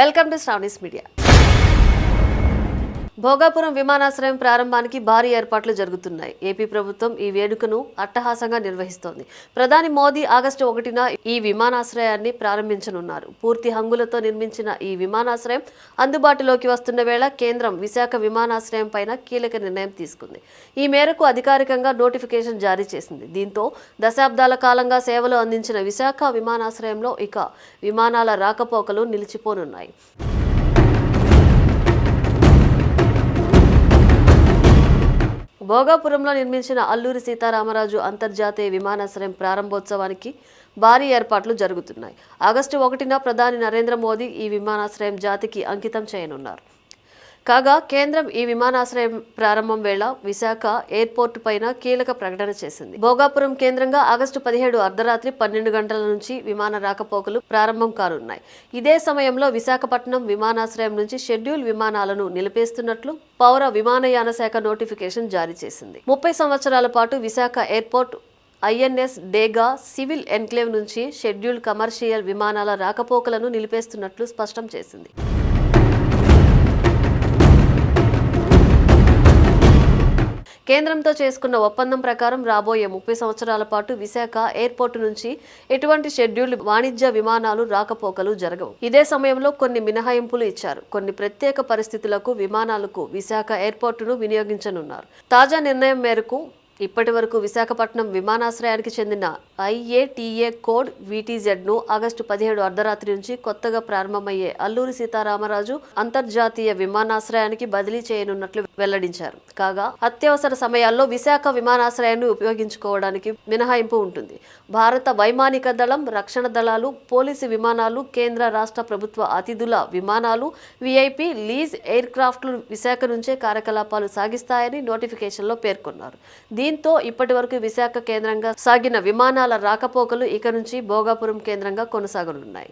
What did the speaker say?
Welcome to Sravani's media. Bhogapuram విమానాశ్రయం ప్రారంభానికి భారీ ఏర్పాట్లు జరుగుతున్నాయి. ఏపీ ప్రభుత్వం ఈ వేడుకను అట్టహాసంగా నిర్వహిస్తోంది. ప్రధాని మోదీ ఆగస్టు 1న ఈ విమానాశ్రయాన్ని ప్రారంభించనున్నారు. పూర్తి హంగులతో నిర్మించిన ఈ విమానాశ్రయం అందుబాటులోకి వస్తున్న వేళ కేంద్రం విశాఖ విమానాశ్రయం పైన కీలక నిర్ణయం తీసుకుంది. ఈ మేరకు అధికారికంగా నోటిఫికేషన్ జారీ చేసింది. దీంతో దశాబ్దాల కాలంగా సేవలు అందించిన విశాఖ విమానాశ్రయంలో ఇక విమానాల రాకపోకలు నిలిచిపోనున్నాయి. భోగాపురంలో నిర్మించిన అల్లూరి సీతారామరాజు అంతర్జాతీయ విమానాశ్రయం ప్రారంభోత్సవానికి భారీ ఏర్పాట్లు జరుగుతున్నాయి. ఆగస్టు 1న ప్రధాని నరేంద్ర మోదీ ఈ విమానాశ్రయం జాతికి అంకితం చేయనున్నారు. కాగా కేంద్రం ఈ విమానాశ్రయం ప్రారంభం వేళ విశాఖ ఎయిర్పోర్టు పైన కీలక ప్రకటన చేసింది. భోగాపురం కేంద్రంగా ఆగస్టు 17 అర్ధరాత్రి 12 గంటల నుంచి విమాన రాకపోకలు ప్రారంభం కానున్నాయి. ఇదే సమయంలో విశాఖపట్నం విమానాశ్రయం నుంచి షెడ్యూల్ విమానాలను నిలిపేస్తున్నట్లు పౌర విమానయాన శాఖ నోటిఫికేషన్ జారీ చేసింది. 30 సంవత్సరాల పాటు విశాఖ ఎయిర్పోర్ట్ ఐఎన్ఎస్ డేగా సివిల్ ఎన్క్లేవ్ నుంచి షెడ్యూల్ కమర్షియల్ విమానాల రాకపోకలను నిలిపేస్తున్నట్లు స్పష్టం చేసింది. కేంద్రంతో చేసుకున్న ఒప్పందం ప్రకారం రాబోయే 30 సంవత్సరాల పాటు విశాఖ ఎయిర్పోర్టు నుంచి ఎటువంటి షెడ్యూల్డ్ వాణిజ్య విమానాలు రాకపోకలు జరగవు. ఇదే సమయంలో కొన్ని మినహాయింపులు ఇచ్చారు. కొన్ని ప్రత్యేక పరిస్థితులకు విమానాలకు విశాఖ ఎయిర్పోర్టును వినియోగించనున్నారు. తాజా నిర్ణయం మేరకు ఇప్పటి వరకు విశాఖపట్నం విమానాశ్రయానికి చెందిన IATA కోడ్ VTZ-ను ఆగస్టు 17 అర్ధరాత్రి నుంచి కొత్తగా ప్రారంభమయ్యే అల్లూరి సీతారామరాజు అంతర్జాతీయ విమానాశ్రయానికి బదిలీ చేయనున్నట్లు వెల్లడించారు. కాగా అత్యవసర సమయాల్లో విశాఖ విమానాశ్రయాన్ని ఉపయోగించుకోవడానికి మినహాయింపు ఉంటుంది. భారత వైమానిక దళం, రక్షణ దళాలు, పోలీసు విమానాలు, కేంద్ర రాష్ట్ర ప్రభుత్వ అతిథుల విమానాలు, VIP లీజ్ ఎయిర్ క్రాఫ్ట్లు విశాఖ నుంచే కార్యకలాపాలు సాగిస్తాయని నోటిఫికేషన్లో పేర్కొన్నారు. దీంతో ఇప్పటి వరకు విశాఖ కేంద్రంగా సాగిన విమానాల రాకపోకలు ఇక నుంచి భోగాపురం కేంద్రంగా కొనసాగనున్నాయి.